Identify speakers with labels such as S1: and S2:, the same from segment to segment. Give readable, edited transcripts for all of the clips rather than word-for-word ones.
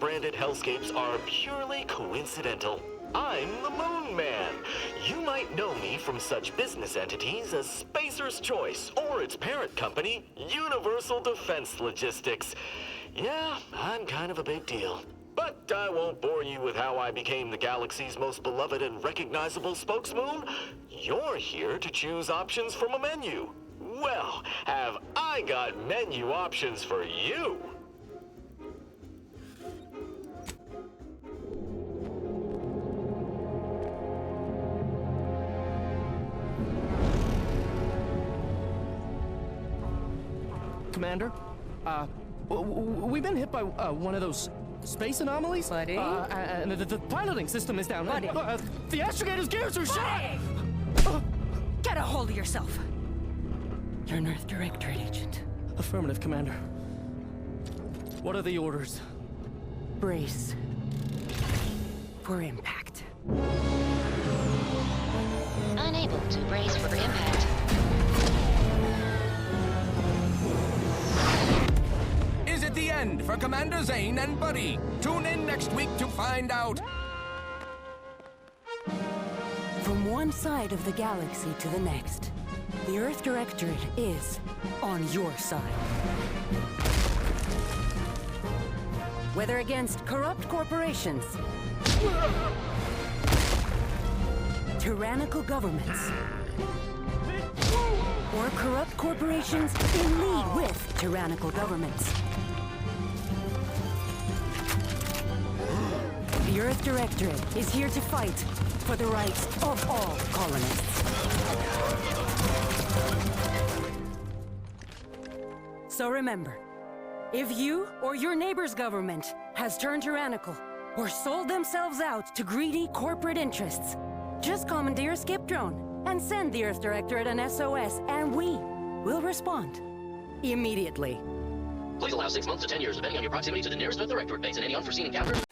S1: branded hellscapes are purely coincidental. I'm the Moon Man. You might know me from such business entities as Spacer's Choice or its parent company, Universal Defense Logistics. Yeah, I'm kind of a big deal. But I won't bore you with how I became the galaxy's most beloved and recognizable spokesmoon. You're here to choose options from a menu. Well, have I got menu options for you?
S2: Commander, we've been hit by one of those space anomalies.
S3: Buddy?
S2: And the piloting system is down.
S3: Buddy?
S2: The astrogator's gears are shot!
S3: Get a hold of yourself. You're an Earth Directorate agent.
S2: Affirmative, Commander. What are the orders?
S3: Brace for impact.
S4: Unable to brace for impact.
S5: Is it the end for Commander Zane and Buddy? Tune in next week to find out.
S3: From one side of the galaxy to the next, the Earth Directorate is on your side. Whether against corrupt corporations, tyrannical governments, or corrupt corporations in league with tyrannical governments. The Earth Directorate is here to fight for the rights of all colonists. So remember, if you or your neighbor's government has turned tyrannical or sold themselves out to greedy corporate interests, just commandeer a skip drone and send the Earth Directorate an SOS, and we will respond immediately.
S6: Please allow 6 months to 10 years, depending on your proximity to the nearest Earth Directorate base and any unforeseen encounters.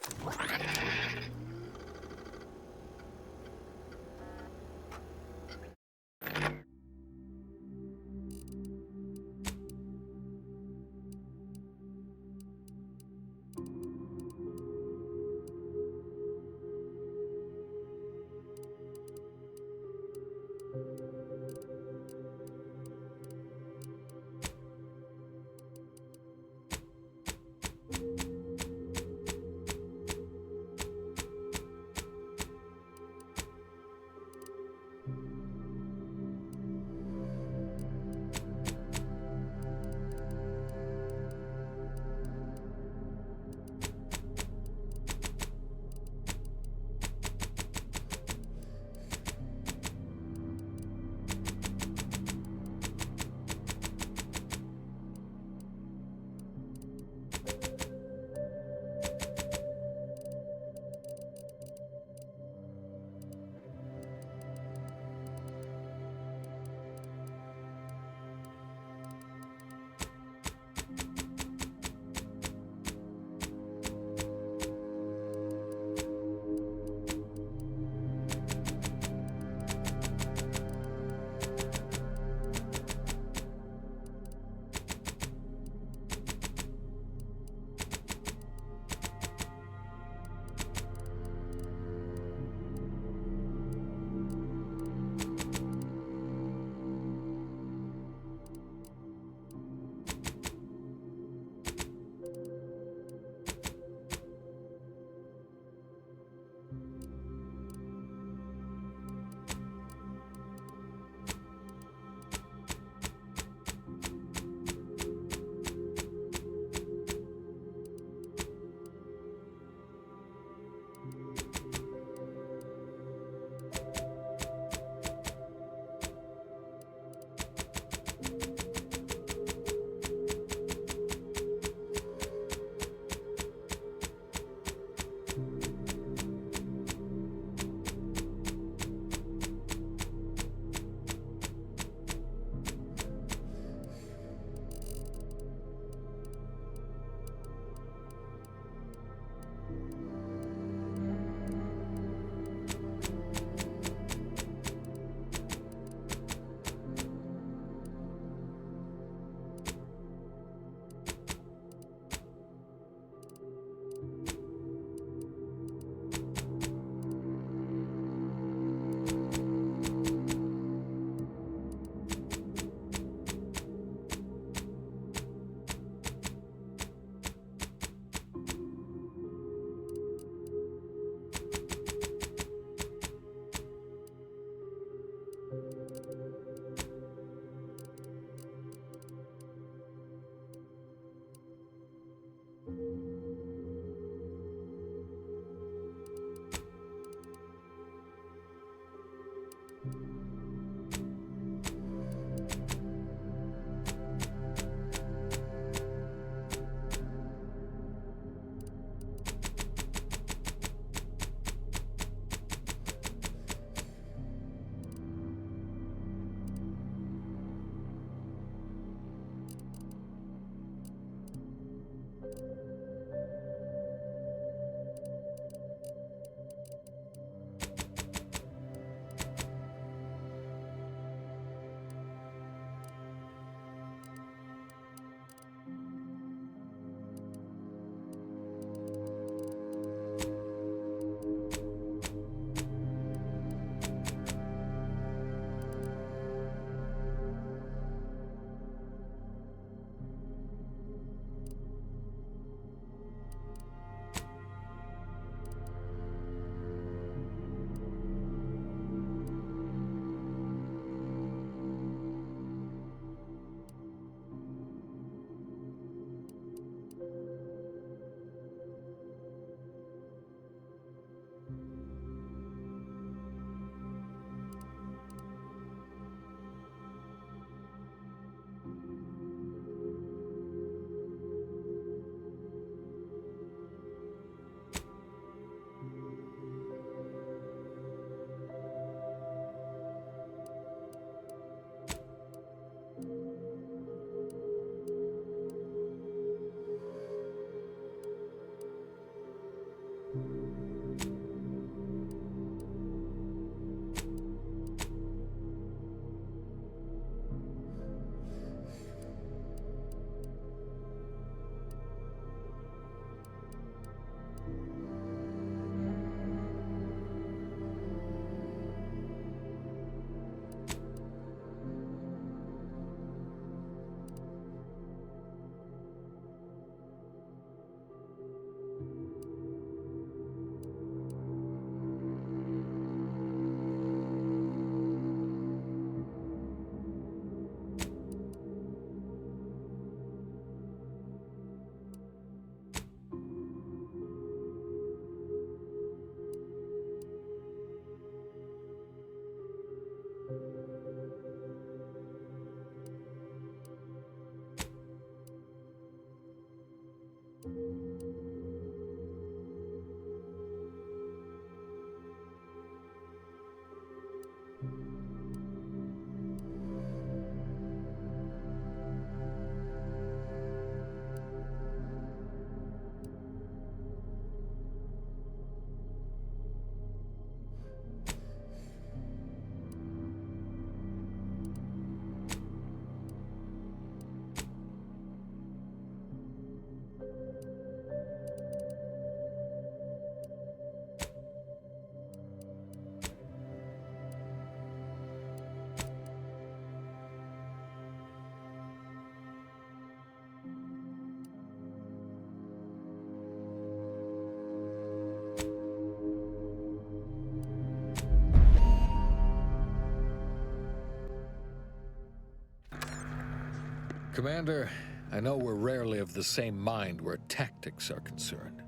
S7: Commander, I know we're rarely of the same mind where tactics are concerned,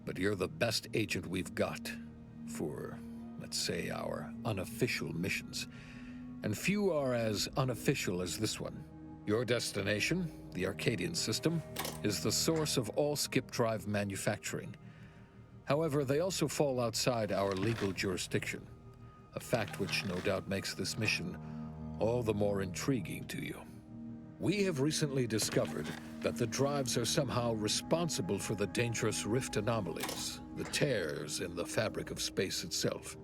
S7: but you're the best agent we've got for, let's say, our unofficial missions. And few are as unofficial as this one. Your destination, the Arcadian system, is the source of all skip drive manufacturing. However, they also fall outside our legal jurisdiction, a fact which no doubt makes this mission all the more intriguing to you. We have recently discovered that the drives are somehow responsible for the dangerous rift anomalies, the tears in the fabric of space itself.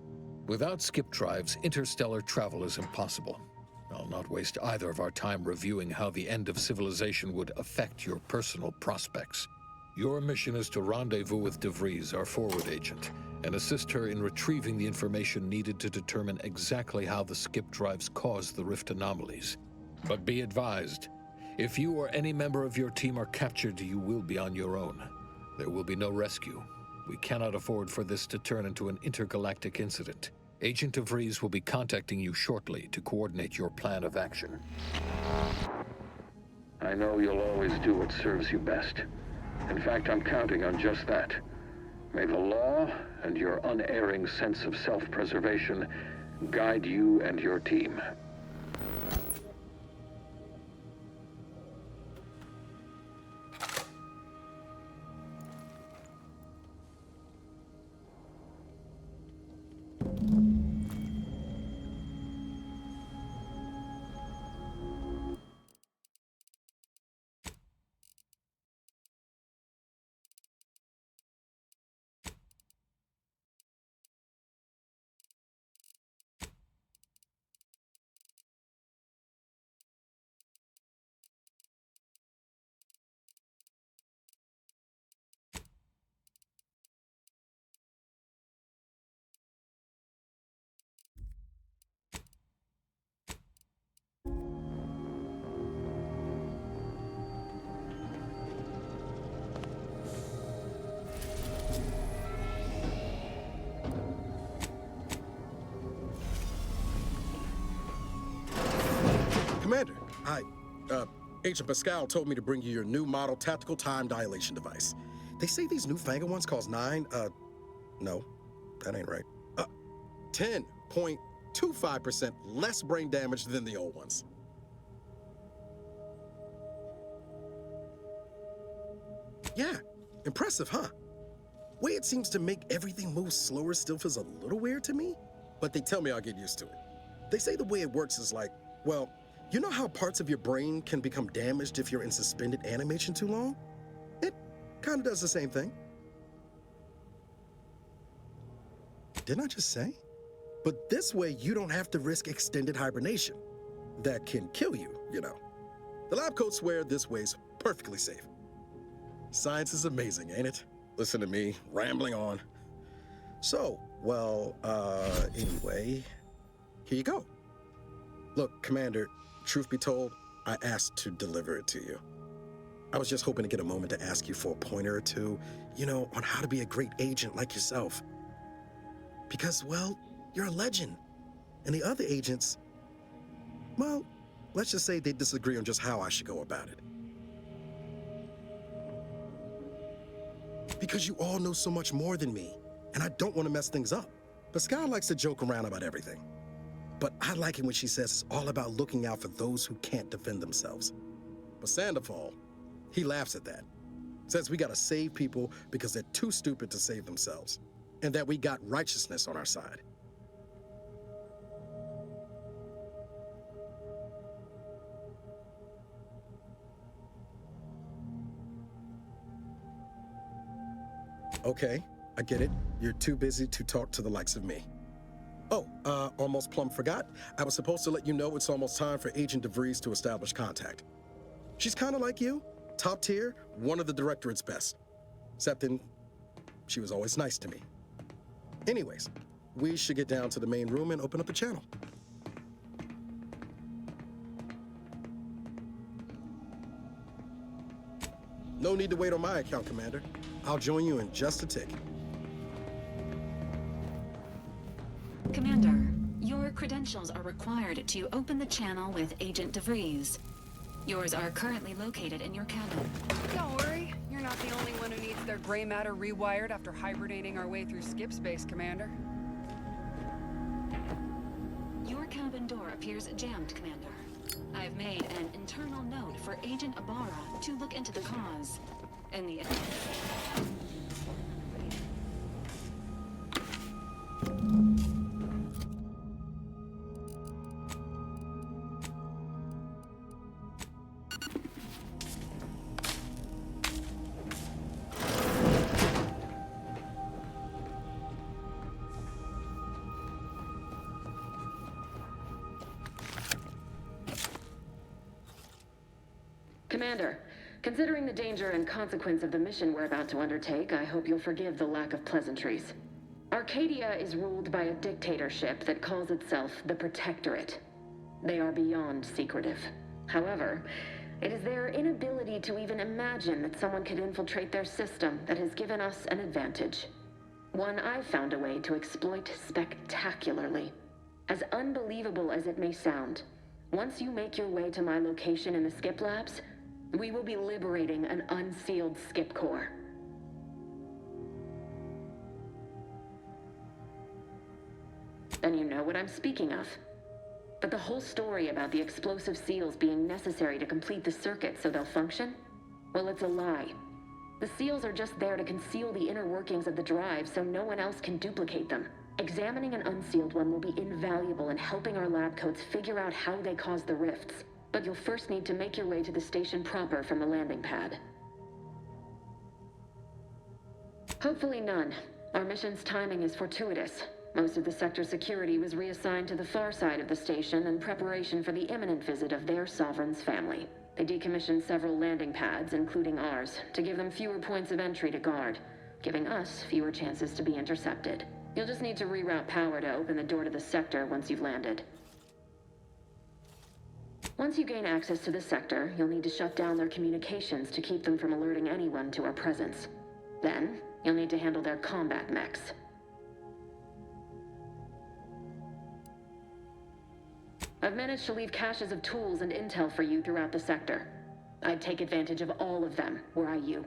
S7: Without skip drives, interstellar travel is impossible. I'll not waste either of our time reviewing how the end of civilization would affect your personal prospects. Your mission is to rendezvous with DeVries, our forward agent, and assist her in retrieving the information needed to determine exactly how the skip drives cause the rift anomalies. But be advised, if you or any member of your team are captured, you will be on your own. There will be no rescue. We cannot afford for this to turn into an intergalactic incident. Agent DeVries will be contacting you shortly to coordinate your plan of action.
S8: I know you'll always do what serves you best. In fact, I'm counting on just that. May the law and your unerring sense of self-preservation guide you and your team.
S9: Commander, Agent Pascal told me to bring you your new model tactical time dilation device. They say these newfangled ones cause no, that ain't right. 10.25% less brain damage than the old ones. Yeah, impressive, huh? Way it seems to make everything move slower still feels a little weird to me, but they tell me I'll get used to it. They say the way it works is like, well, you know how parts of your brain can become damaged if you're in suspended animation too long? It kind of does the same thing. Didn't I just say? But this way, you don't have to risk extended hibernation. That can kill you, you know. The lab coats swear this way's perfectly safe. Science is amazing, ain't it? Listen to me, rambling on. So, well, anyway, here you go. Look, Commander, truth be told, I asked to deliver it to you. I was just hoping to get a moment to ask you for a pointer or two, you know, on how to be a great agent like yourself. Because, well, you're a legend. And the other agents, well, let's just say they disagree on just how I should go about it. Because you all know so much more than me, and I don't want to mess things up. Pascal likes to joke around about everything. But I like it when she says it's all about looking out for those who can't defend themselves. But Sandoval, he laughs at that. Says we gotta save people because they're too stupid to save themselves. And that we got righteousness on our side. Okay, I get it. You're too busy to talk to the likes of me. Oh, almost plumb forgot. I was supposed to let you know it's almost time for Agent DeVries to establish contact. She's kind of like you, top tier, one of the Directorate's best. Except then, she was always nice to me. Anyways, we should get down to the main room and open up the channel. No need to wait on my account, Commander. I'll join you in just a tick.
S10: Commander, your credentials are required to open the channel with Agent DeVries. Yours are currently located in your cabin.
S11: Don't worry, you're not the only one who needs their gray matter rewired after hibernating our way through skip space, Commander.
S10: Your cabin door appears jammed, Commander. I've made an internal note for Agent Ibarra to look into the cause. In the
S12: Commander, considering the danger and consequence of the mission we're about to undertake, I hope you'll forgive the lack of pleasantries. Arcadia is ruled by a dictatorship that calls itself the Protectorate. They are beyond secretive. However, it is their inability to even imagine that someone could infiltrate their system that has given us an advantage. One I've found a way to exploit spectacularly. As unbelievable as it may sound, once you make your way to my location in the Skip Labs, we will be liberating an unsealed Skip core. Then you know what I'm speaking of. But the whole story about the explosive seals being necessary to complete the circuit so they'll function? Well, it's a lie. The seals are just there to conceal the inner workings of the drive so no one else can duplicate them. Examining an unsealed one will be invaluable in helping our lab coats figure out how they cause the rifts. But you'll first need to make your way to the station proper from the landing pad. Hopefully none. Our mission's timing is fortuitous. Most of the sector security was reassigned to the far side of the station in preparation for the imminent visit of their sovereign's family. They decommissioned several landing pads, including ours, to give them fewer points of entry to guard, giving us fewer chances to be intercepted. You'll just need to reroute power to open the door to the sector once you've landed. Once you gain access to the sector, you'll need to shut down their communications to keep them from alerting anyone to our presence. Then, you'll need to handle their combat mechs. I've managed to leave caches of tools and intel for you throughout the sector. I'd take advantage of all of them, were I you.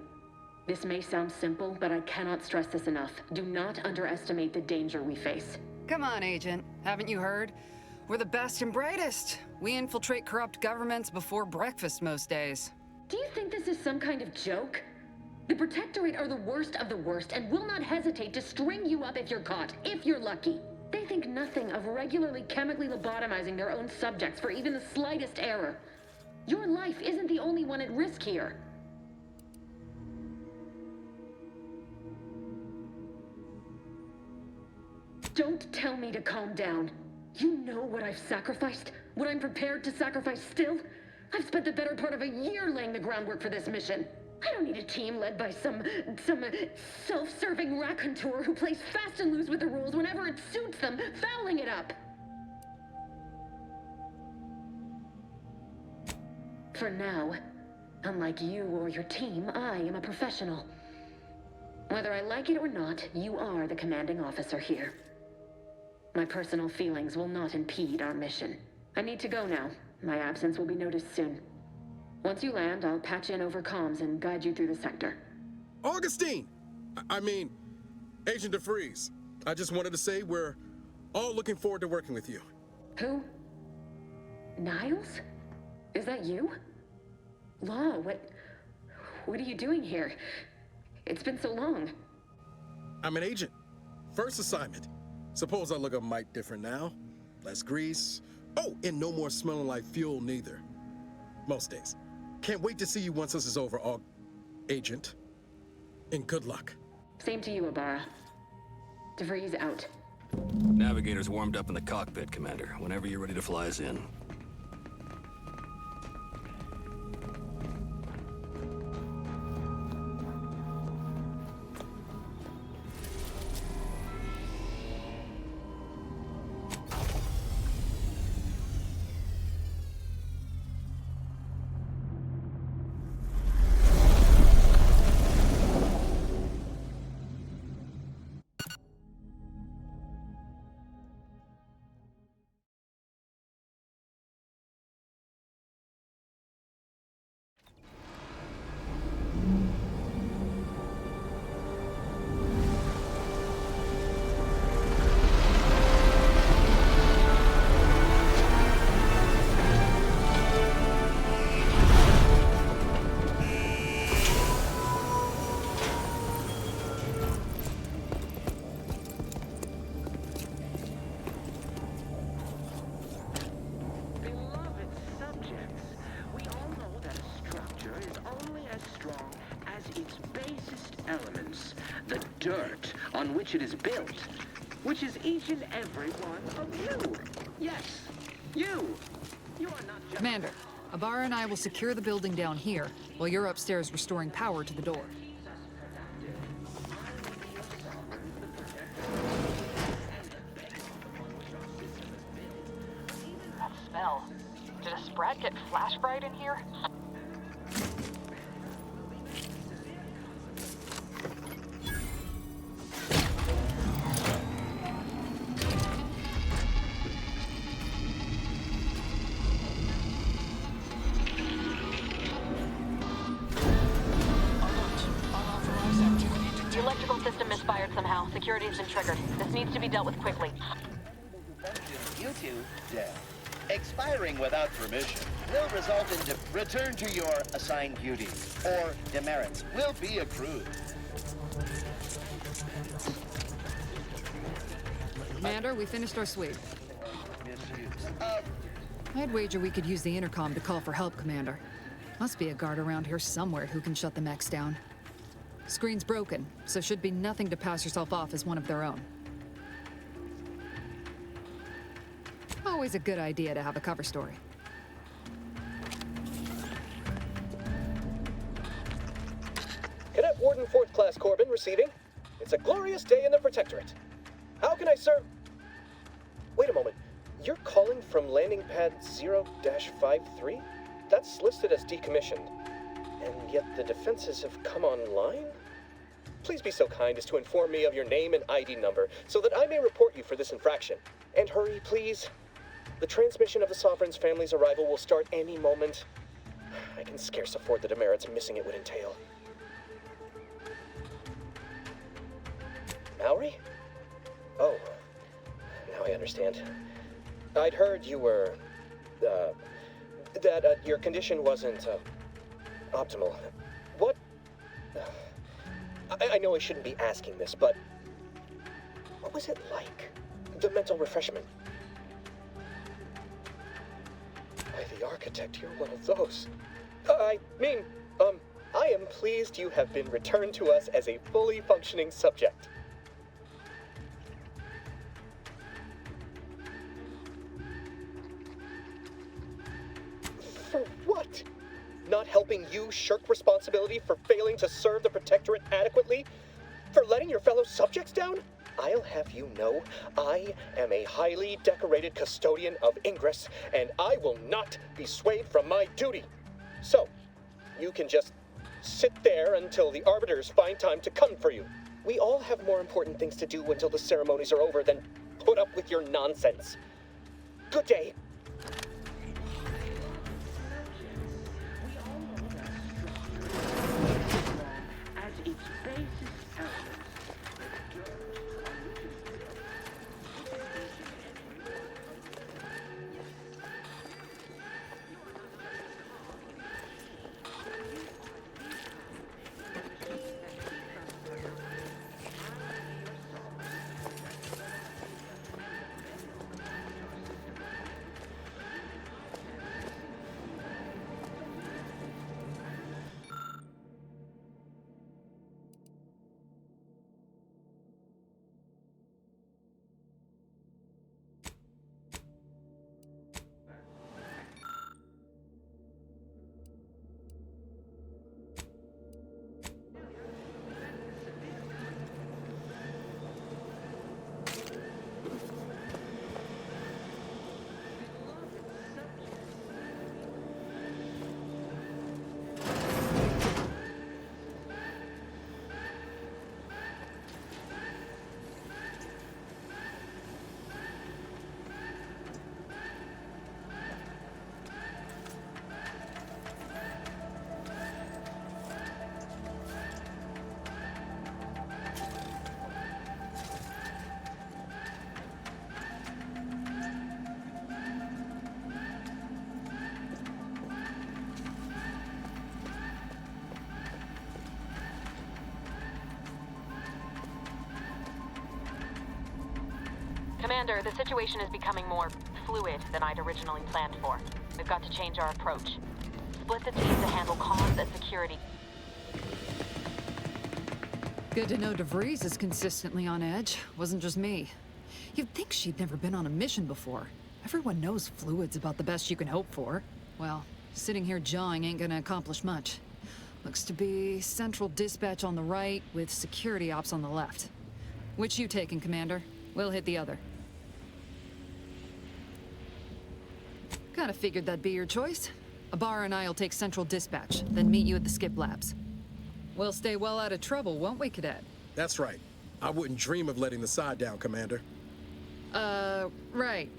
S12: This may sound simple, but I cannot stress this enough. Do not underestimate the danger we face.
S11: Come on, Agent. Haven't you heard? We're the best and brightest. We infiltrate corrupt governments before breakfast most days.
S12: Do you think this is some kind of joke? The Protectorate are the worst of the worst and will not hesitate to string you up if you're caught, if you're lucky. They think nothing of regularly chemically lobotomizing their own subjects for even the slightest error. Your life isn't the only one at risk here. Don't tell me to calm down. You know what I've sacrificed? What I'm prepared to sacrifice still? I've spent the better part of a year laying the groundwork for this mission. I don't need a team led by some self-serving raconteur who plays fast and loose with the rules whenever it suits them, fouling it up. For now, unlike you or your team, I am a professional. Whether I like it or not, you are the commanding officer here. My personal feelings will not impede our mission. I need to go now. My absence will be noticed soon. Once you land, I'll patch in over comms and guide you through the sector.
S9: Augustine! I mean, Agent DeFreeze. I just wanted to say we're all looking forward to working with you.
S12: Who? Niles? Is that you? Law, what are you doing here? It's been so long.
S9: I'm an agent. First assignment. Suppose I look a mite different now. Less grease. Oh, and no more smelling like fuel neither. Most days. Can't wait to see you once this is over, Agent. And good luck.
S12: Same to you, Ibarra. DeFreeze out.
S13: Navigator's warmed up in the cockpit, Commander. Whenever you're ready to fly us in.
S14: dirt on which it is built, which is each and every one of you. Yes, you. You are not just...
S11: Commander, Ibarra and I will secure the building down here, while you're upstairs restoring power to the door.
S15: That smell. Did a Sprat get flash fried in here?
S16: The electrical system misfired somehow. Security has been triggered. This needs to be dealt with quickly.
S17: YouTube death, expiring without permission, will result in return to your assigned duties, or demerits will be accrued.
S11: Commander, we finished our sweep. I'd wager we could use the intercom to call for help, Commander. Must be a guard around here somewhere who can shut the mechs down. Screen's broken, so should be nothing to pass yourself off as one of their own. Always a good idea to have a cover story.
S2: Cadet Warden 4th Class Corbin receiving. It's a glorious day in the Protectorate. How can I serve? Wait a moment. You're calling from landing pad 0-53? That's listed as decommissioned. And yet the defenses have come online? Please be so kind as to inform me of your name and ID number so that I may report you for this infraction. And hurry, please. The transmission of the Sovereign's family's arrival will start any moment. I can scarce afford the demerits missing it would entail. Maori? Oh, now I understand. I'd heard you were, that your condition wasn't, optimal. What? I know I shouldn't be asking this, but what was it like? The mental refreshment? By the architect, you're one of those. I am pleased you have been returned to us as a fully functioning subject. For what? Not helping you shirk responsibility for failing to serve the Protectorate adequately? For letting your fellow subjects down? I'll have you know, I am a highly decorated custodian of Ingress, and I will not be swayed from my duty. So, you can just sit there until the Arbiters find time to come for you. We all have more important things to do until the ceremonies are over than put up with your nonsense. Good day.
S16: Commander, the situation is becoming more fluid than I'd originally planned for. We've got to change our approach. Split the team to handle comms and security.
S11: Good to know DeVries is consistently on edge. Wasn't just me. You'd think she'd never been on a mission before. Everyone knows fluid's about the best you can hope for. Well, sitting here jawing ain't gonna accomplish much. Looks to be Central Dispatch on the right, with security ops on the left. Which you taking, Commander? We'll hit the other. Kinda figured that'd be your choice. Ibarra and I'll take Central Dispatch, then meet you at the Skip Labs. We'll stay well out of trouble, won't we, Cadet?
S9: That's right. I wouldn't dream of letting the side down, Commander.
S11: Right.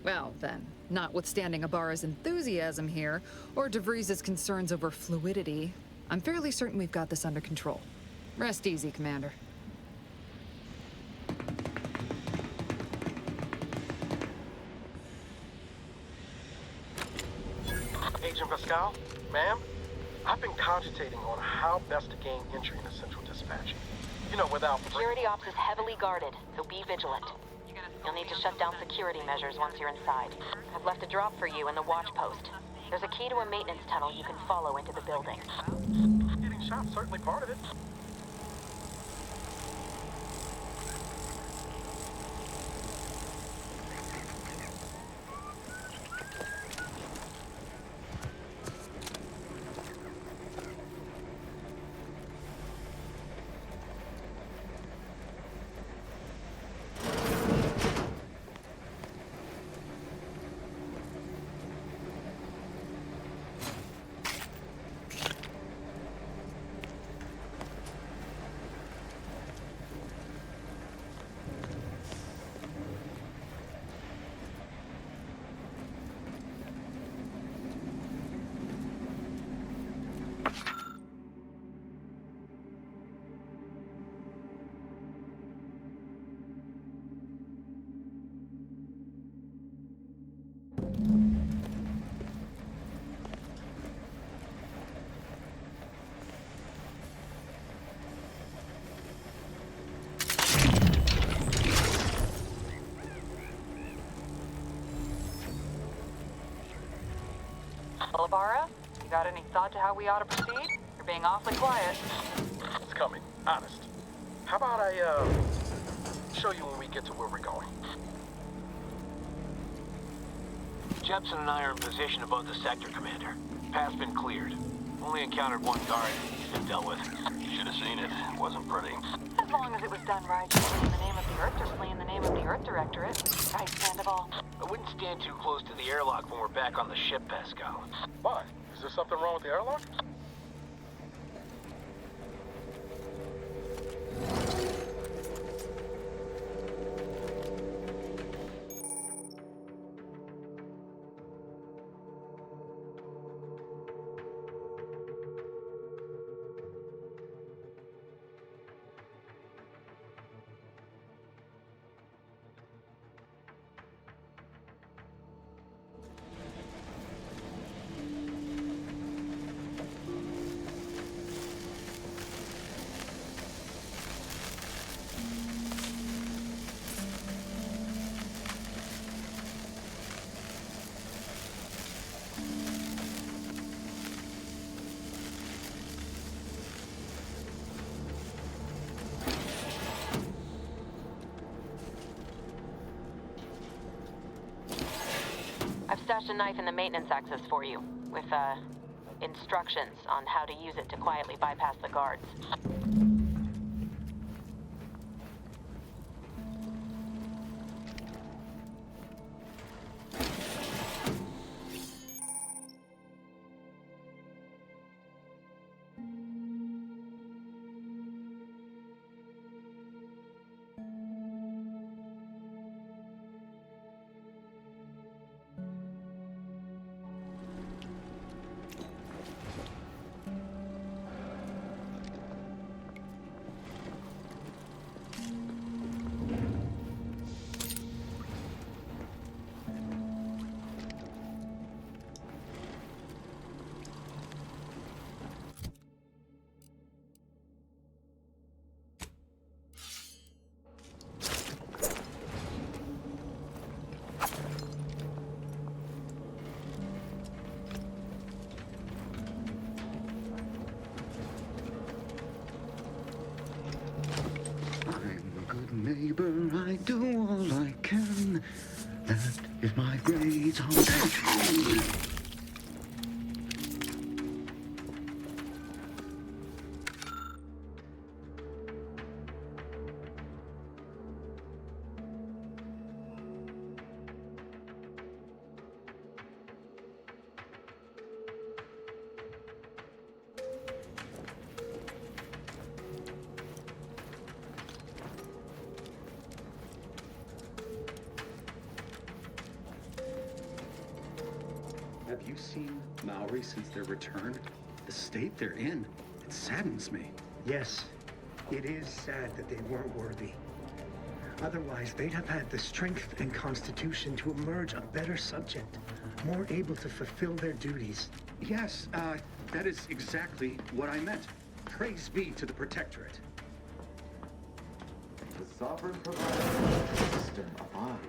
S11: Well, then, notwithstanding Ibarra's enthusiasm here, or DeVries' concerns over fluidity, I'm fairly certain we've got this under control. Rest easy, Commander.
S18: Agent Pascal, ma'am, I've been cogitating on how best to gain entry into Central Dispatch. You know, without...
S16: Security ops is heavily guarded, so be vigilant. You'll need to shut down security measures once you're inside. I've left a drop for you in the watch post. There's a key to a maintenance tunnel you can follow into the building.
S18: Getting shot, certainly part of it.
S15: Ibarra, you got any thought to how we ought to proceed? You're being awfully quiet.
S18: It's coming, honest. How about I, show you when we get to where we're going?
S19: Jepson and I are in position above the sector, Commander. Path's been cleared. Only encountered one guard. He's been dealt with. You should have seen it. It wasn't pretty.
S15: As long as it was done right, in the name of the Earth, or in the name of the Earth Directorate. Right, Sandoval.
S19: I wouldn't stand too close to the airlock when we're back on the ship, Pascal.
S18: Why? Is there something wrong with the airlock?
S16: I've stashed a knife in the maintenance access for you, with, instructions on how to use it to quietly bypass the guards.
S20: neighbor, I do all I can. That is my great ambition.
S21: Have you seen Maori since their return? The state they're in, it saddens me.
S22: Yes, it is sad that they weren't worthy. Otherwise, they'd have had the strength and constitution to emerge a better subject, more able to fulfill their duties.
S21: Yes, that is exactly what I meant. Praise be to the Protectorate.
S23: The sovereign provides, the system abides.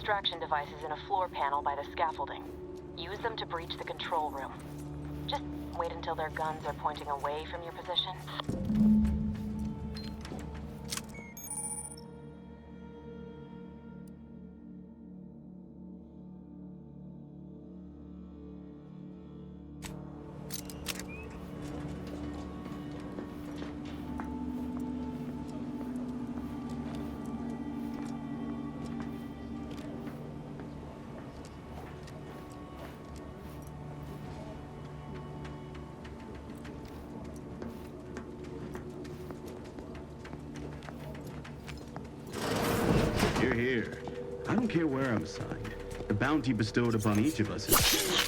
S16: Distraction devices in a floor panel by the scaffolding. Use them to breach the control room. Just wait until their guns are pointing away from your position.
S21: Hear, hear. I don't care where I'm assigned. The bounty bestowed upon each of us is...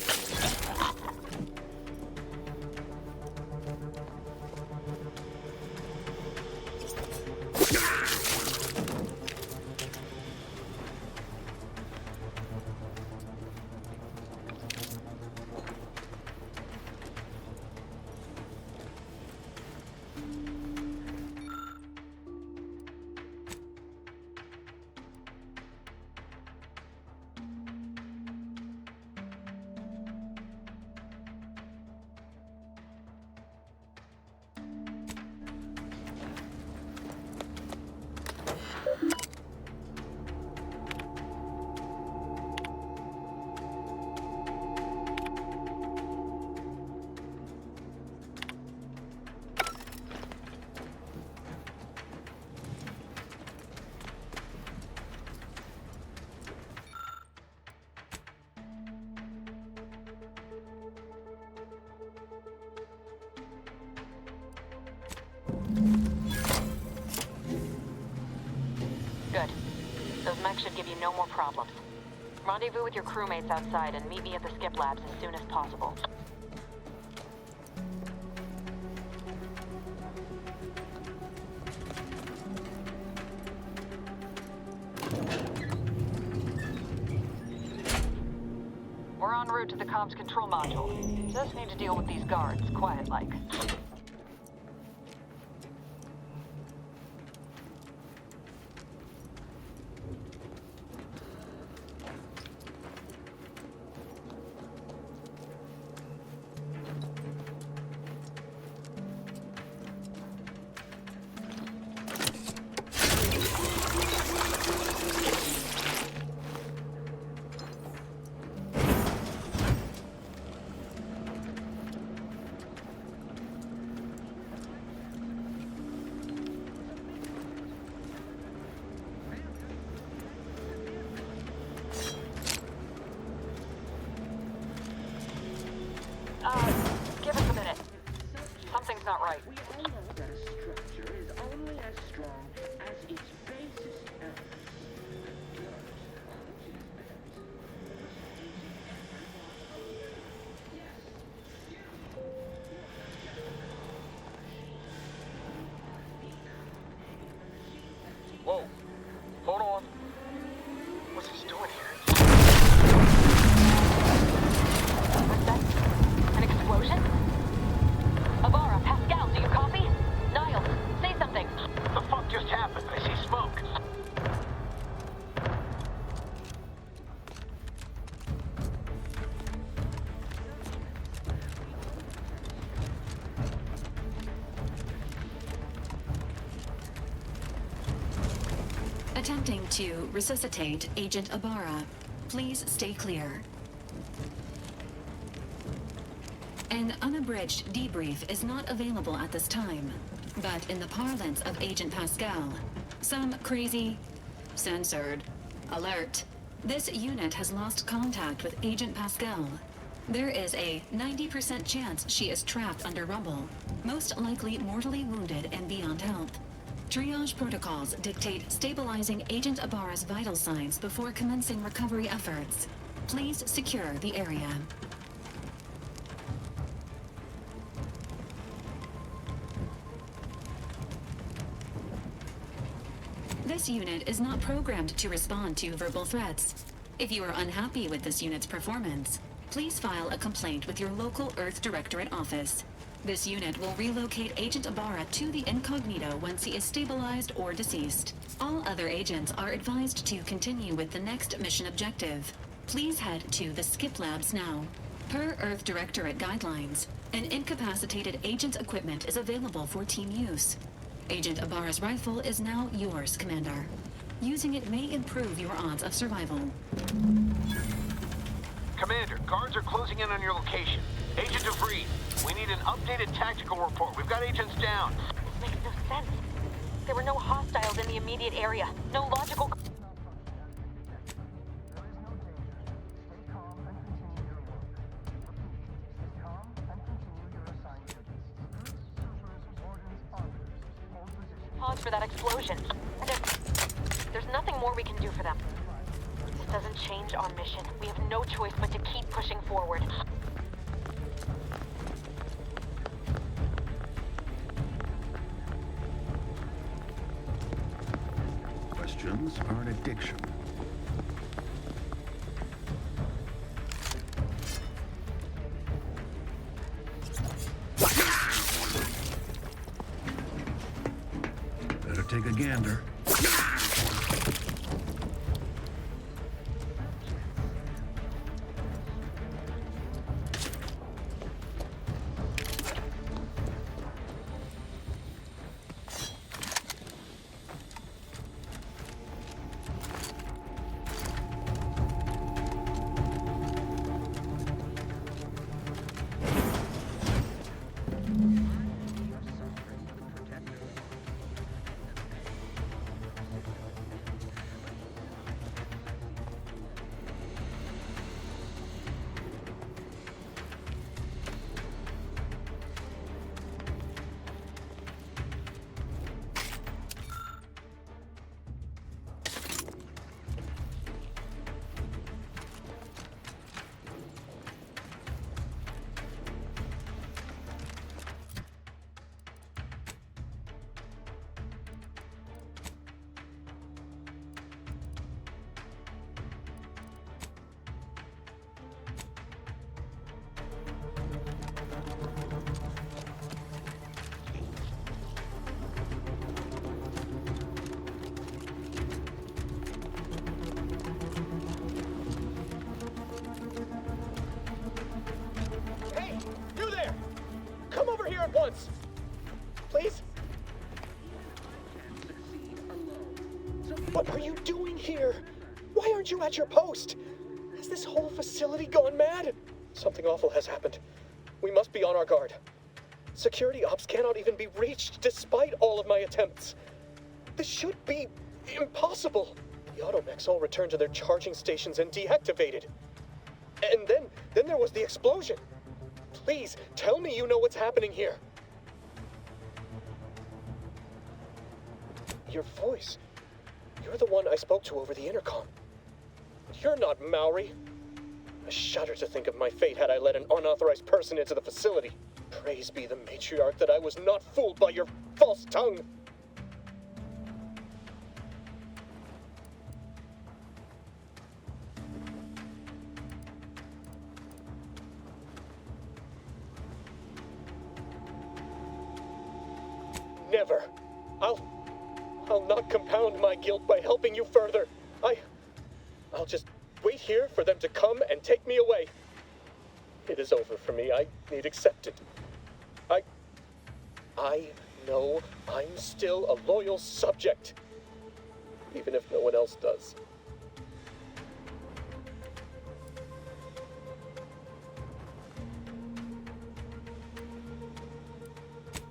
S16: Good. Those mechs should give you no more problems. Rendezvous with your crewmates outside and meet me at the skip labs as soon as possible. We're en route to the comms control module. Just need to deal with these guards, quiet-like. Give us a minute. Something's not right.
S14: We all know that a structure is only as strong as its basis
S18: Whoa. Hold on. What's he doing here?
S16: An explosion? Avara, Pascal, do you copy? Niles, say something.
S19: The fuck just happened? I see smoke.
S10: Attempting to resuscitate Agent Ibarra. Please stay clear. An unabridged debrief is not available at this time, but in the parlance of Agent Pascal, some crazy, censored, alert. This unit has lost contact with Agent Pascal. There is a 90% chance she is trapped under rubble, most likely mortally wounded and beyond help. Triage protocols dictate stabilizing Agent Ibarra's vital signs before commencing recovery efforts. Please secure the area. This unit is not programmed to respond to verbal threats. If you are unhappy with this unit's performance, please file a complaint with your local Earth Directorate office. This unit will relocate Agent Ibarra to the incognito once he is stabilized or deceased. All other agents are advised to continue with the next mission objective. Please head to the skip labs now. Per Earth Directorate guidelines, an incapacitated agent's equipment is available for team use. Agent Ibarra's rifle is now yours, Commander. Using it may improve your odds of survival.
S19: Commander, guards are closing in on your location. Agent DeVries, we need an updated tactical report. We've got agents down.
S16: This makes no sense. There were no hostiles in the immediate area. No logical... Pause for that explosion. And then... There's nothing more we can do for them. This doesn't change our mission. We have no choice but to keep pushing forward.
S20: Questions are an addiction. Better take a gander.
S2: Hey, you there! Come over here at once! Please? What are you doing here? Why aren't you at your post? Has this whole facility gone mad? Something awful has happened. We must be on our guard. Security ops cannot even be reached despite all of my attempts. This should be impossible. The automechs all returned to their charging stations and deactivated. And then there was the explosion. Please, tell me you know what's happening here. Your voice. You're the one I spoke to over the intercom. You're not Maori. I shudder to think of my fate had I let an unauthorized person into the facility. Praise be the matriarch that I was not fooled by your false tongue. Never. I'll not compound my guilt by helping you further. I'll just wait here for them to come and take me away. It is over for me. I need accept it. I know I'm still a loyal subject, even if no one else does.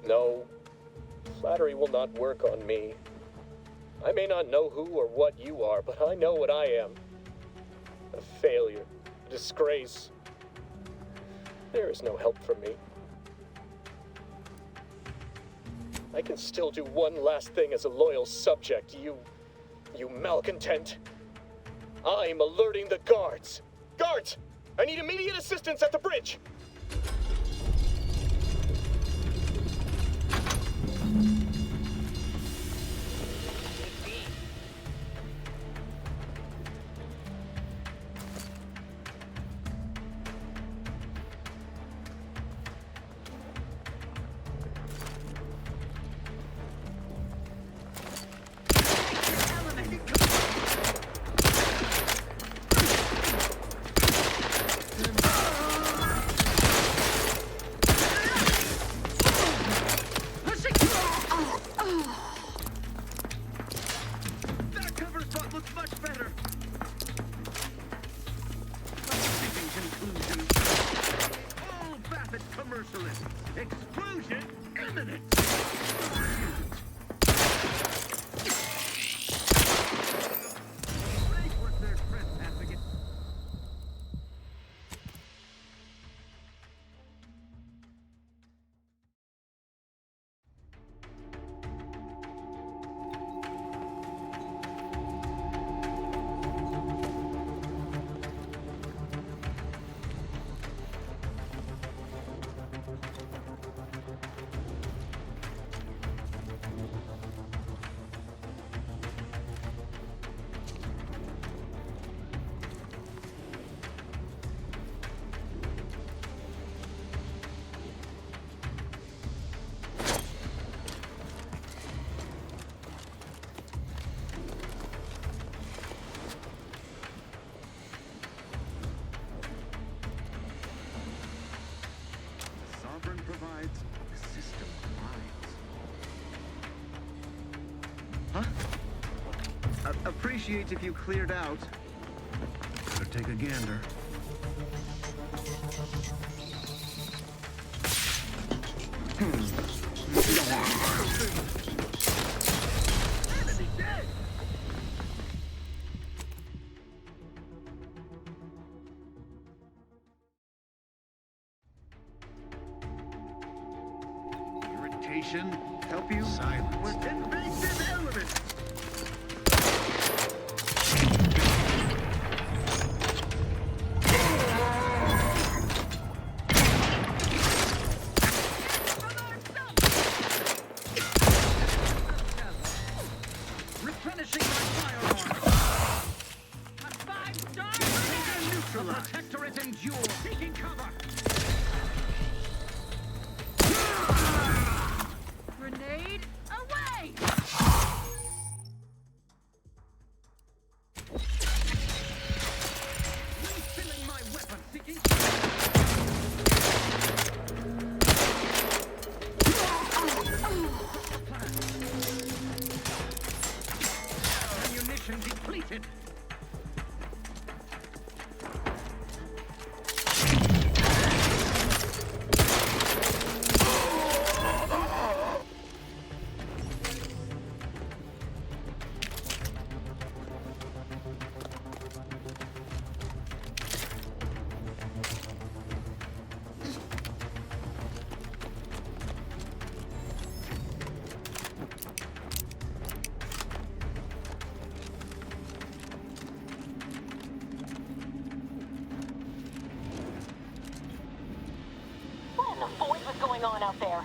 S2: No, flattery will not work on me. I may not know who or what you are, but I know what I am. A failure, a disgrace. There is no help for me. I can still do one last thing as a loyal subject, you malcontent. I'm alerting the guards. Guards! I need immediate assistance at the bridge!
S20: Explosion imminent!
S23: Huh? Appreciate if you cleared out.
S21: Better take a gander.
S20: Irritation. Help you?
S21: Silence.
S20: With invasive elements.
S23: Replenishing my firearm. A 5-star neutral. The protectorate endure. Taking cover. Grenade away! Refilling my weapon. Seeking. Ammunition depleted.
S16: What in the void was going on out there?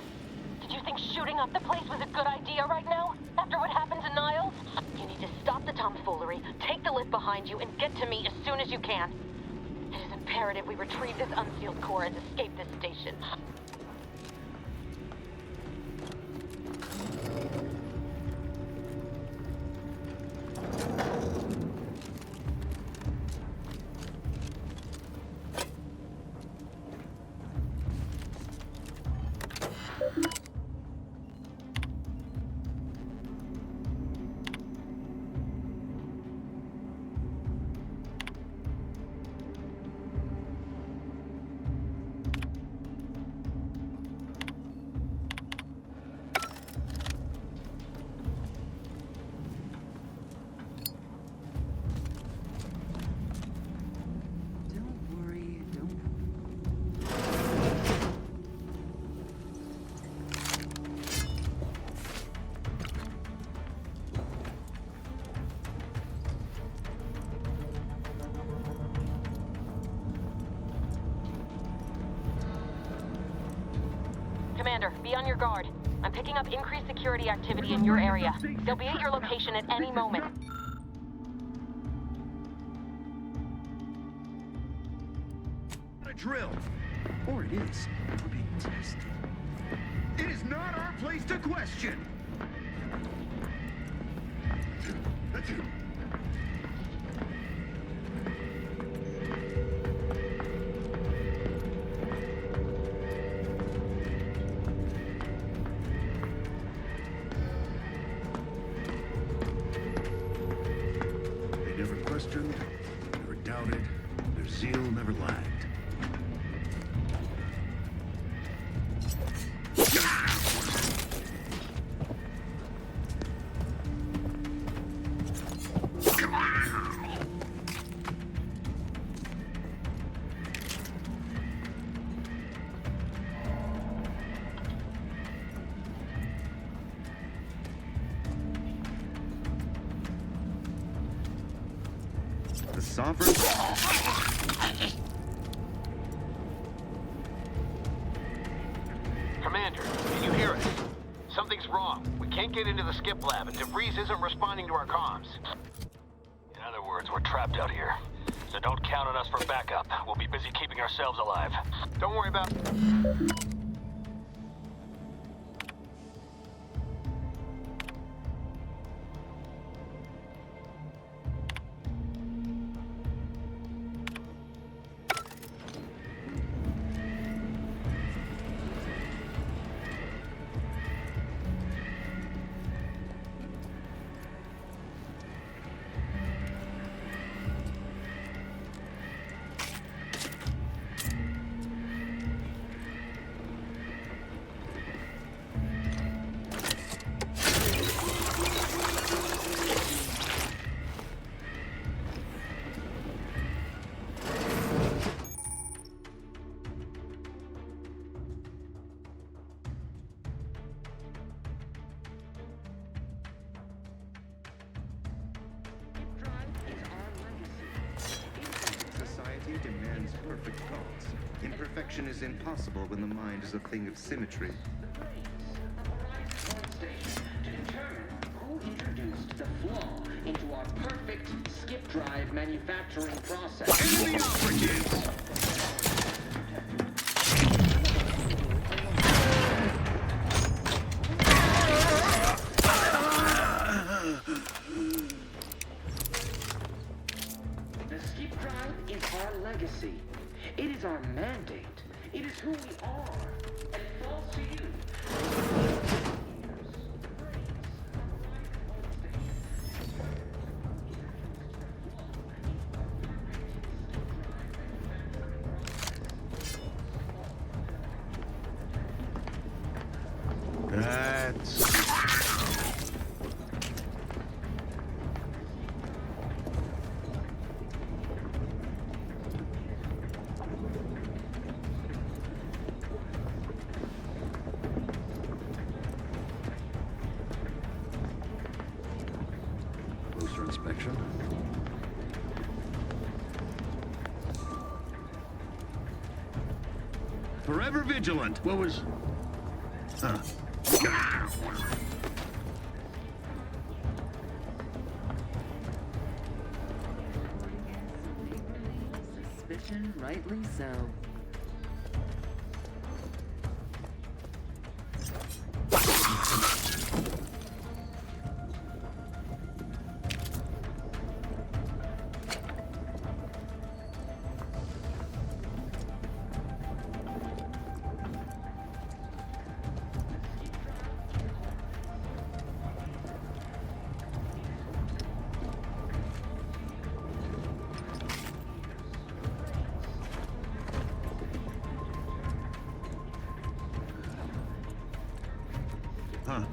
S16: Did you think shooting up the place was a good idea right now? After what happened to Niles? You need to stop the tomfoolery, take the lift behind you, and get to me as soon as you can. It is imperative we retrieve this unsealed core and escape this station. Commander, be on your guard. I'm picking up increased security activity in your area. They'll be at your location at any moment.
S20: A drill. Or it is. We're being tested. It is not our place to question. They never questioned, never doubted, their zeal never lagged. The Sovereign...
S19: Commander, can you hear us? Something's wrong. We can't get into the skip lab, and DeVries isn't responding to our comms. In other words, we're trapped out here. So don't count on us for backup. We'll be busy keeping ourselves alive. Don't worry about...
S1: demands perfect thoughts. Imperfection is impossible when the mind is a thing of symmetry.
S14: To determine who introduced the flaw into our perfect skip drive manufacturing process.
S20: Enemy operatives!
S14: The skip drive is our legacy. It is our mandate. It is who we are. And it falls to you.
S20: That's...
S13: Closer inspection.
S20: Forever vigilant. What was... Huh.
S4: Suspicion, rightly so.
S20: Huh.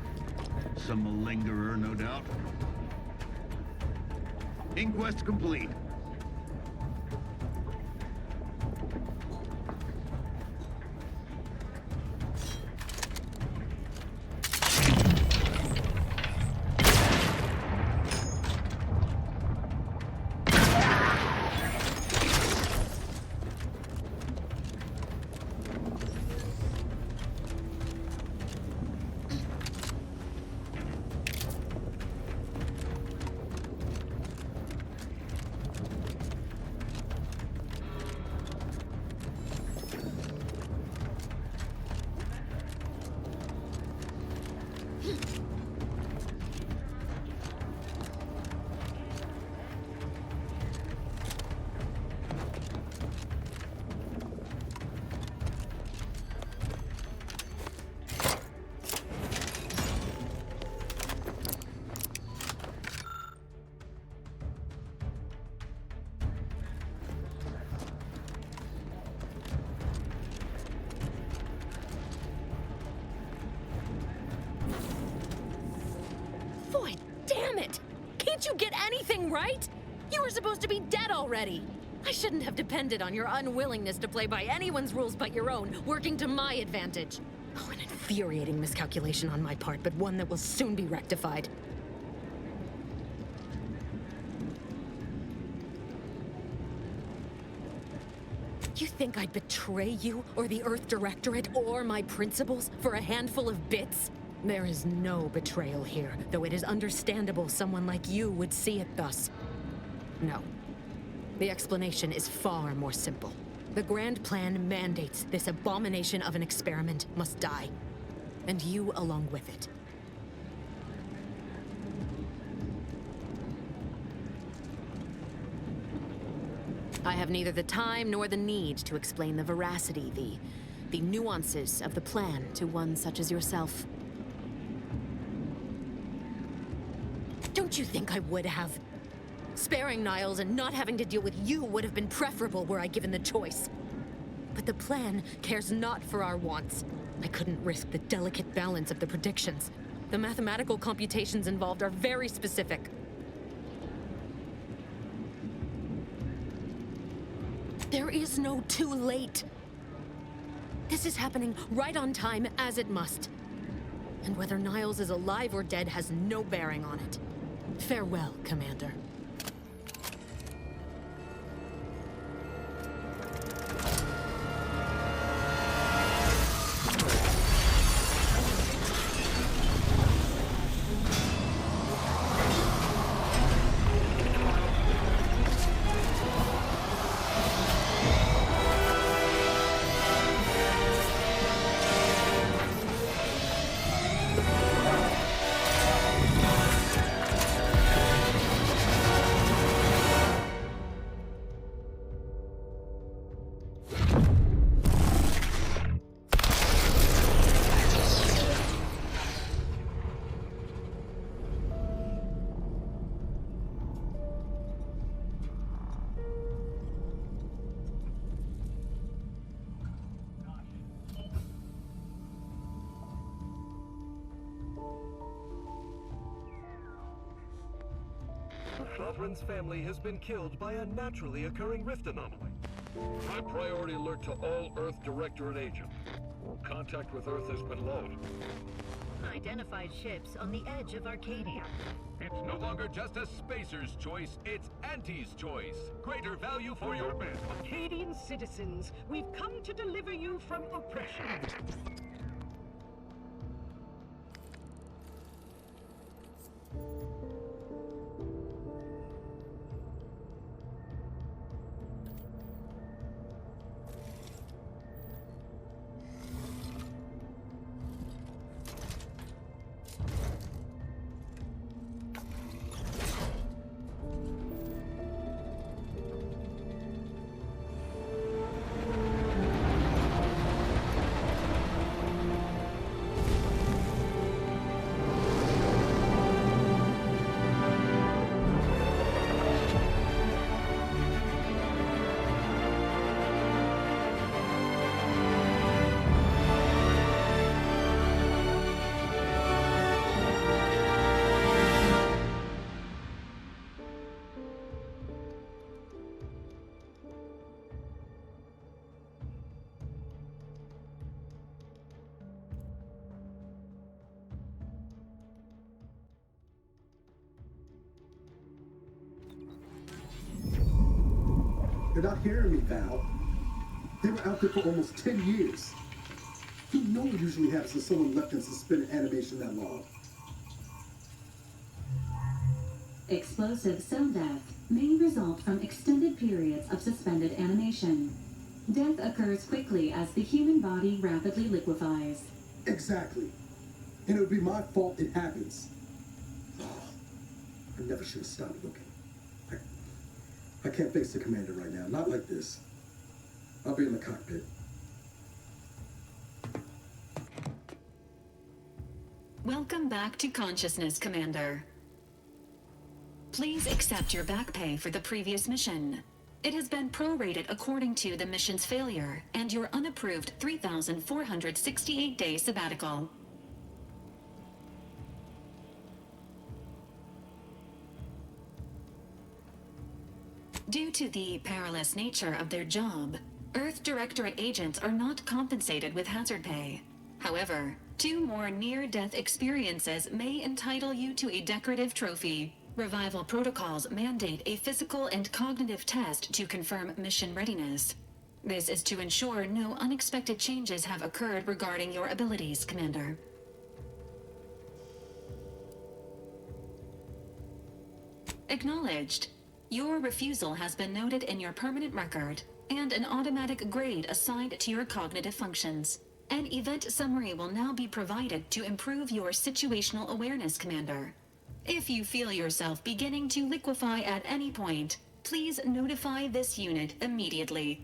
S20: Some malingerer, no doubt. Inquest complete.
S5: Boy, damn it! Can't you get anything right? You were supposed to be dead already. I shouldn't have depended on your unwillingness to play by anyone's rules but your own, working to my advantage. Oh, an infuriating miscalculation on my part, but one that will soon be rectified. You think I'd betray you, or the Earth Directorate, or my principals for a handful of bits? There is no betrayal here, though it is understandable someone like you would see it thus. No. The explanation is far more simple. The Grand Plan mandates this abomination of an experiment must die. And you along with it. I have neither the time nor the need to explain the veracity, the nuances of the plan to one such as yourself. Don't you think I would have? Sparing Niles and not having to deal with you would have been preferable were I given the choice. But the plan cares not for our wants. I couldn't risk the delicate balance of the predictions. The mathematical computations involved are very specific. There is no too late. This is happening right on time, as it must. And whether Niles is alive or dead has no bearing on it. Farewell, Commander.
S3: Sovereign's family has been killed by a naturally occurring rift anomaly. High priority alert to all Earth Directorate agents. Contact with Earth has been low.
S6: Identified ships on the edge of Arcadia.
S3: It's no longer just a spacer's choice, it's Auntie's choice. Greater value for your men.
S23: Arcadian citizens, we've come to deliver you from oppression.
S7: You're not hearing me, Val. They were out there for almost 10 years. You know what usually happens when someone left in suspended animation that long.
S10: Explosive cell death may result from extended periods of suspended animation. Death occurs quickly as the human body rapidly liquefies.
S7: Exactly. And it would be my fault it happens. I never should have stopped looking. I can't face the commander right now. Not like this. I'll be in the cockpit.
S10: Welcome back to consciousness, Commander. Please accept your back pay for the previous mission. It has been prorated according to the mission's failure and your unapproved 3,468-day sabbatical. Due to the perilous nature of their job, Earth Directorate agents are not compensated with hazard pay. However, 2 more near-death experiences may entitle you to a decorative trophy. Revival protocols mandate a physical and cognitive test to confirm mission readiness. This is to ensure no unexpected changes have occurred regarding your abilities, Commander. Acknowledged. Your refusal has been noted in your permanent record, and an automatic grade assigned to your cognitive functions. An event summary will now be provided to improve your situational awareness, Commander. If you feel yourself beginning to liquefy at any point, please notify this unit immediately.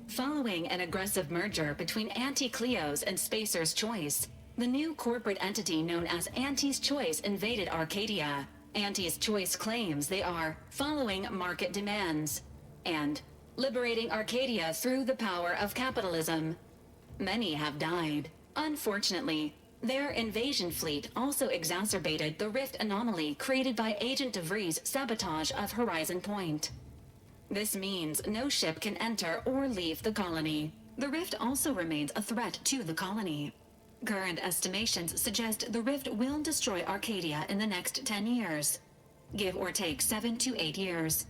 S10: Following an aggressive merger between Anti-Cleos and Spacer's Choice, the new corporate entity known as Auntie's Choice invaded Arcadia. Auntie's Choice claims they are following market demands and liberating Arcadia through the power of capitalism. Many have died. Unfortunately, their invasion fleet also exacerbated the rift anomaly created by Agent DeVries' sabotage of Horizon Point. This means no ship can enter or leave the colony. The rift also remains a threat to the colony. Current estimations suggest the rift will destroy Arcadia in the next 10 years. Give or take 7 to 8 years.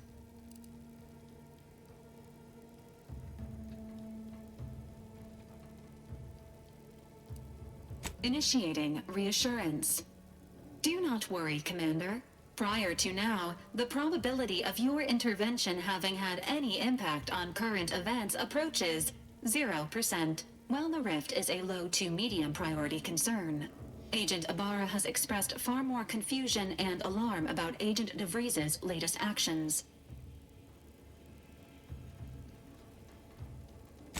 S10: Initiating reassurance. Do not worry, Commander. Prior to now, the probability of your intervention having had any impact on current events approaches 0%. While the rift is a low to medium priority concern, Agent Ibarra has expressed far more confusion and alarm about Agent DeVries' latest actions.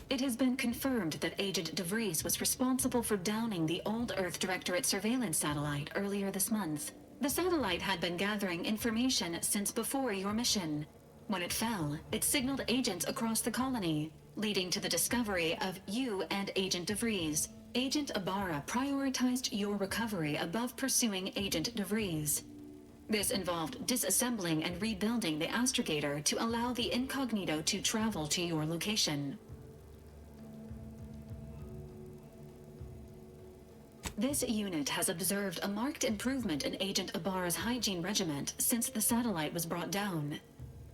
S10: It has been confirmed that Agent DeVries was responsible for downing the old Earth Directorate surveillance satellite earlier this month. The satellite had been gathering information since before your mission. When it fell, it signaled agents across the colony. leading to the discovery of you and Agent DeVries. Agent Ibarra prioritized your recovery above pursuing Agent DeVries. This involved disassembling and rebuilding the astrogator to allow the incognito to travel to your location. This unit has observed a marked improvement in Agent Ibarra's hygiene regimen since the satellite was brought down.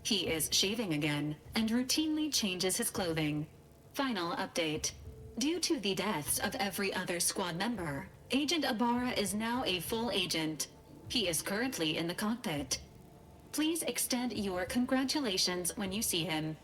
S10: He is shaving again and routinely changes his clothing. Final update. Due to the deaths of every other squad member, Agent Ibarra is now a full agent. He is currently in the cockpit. Please extend your congratulations when you see him.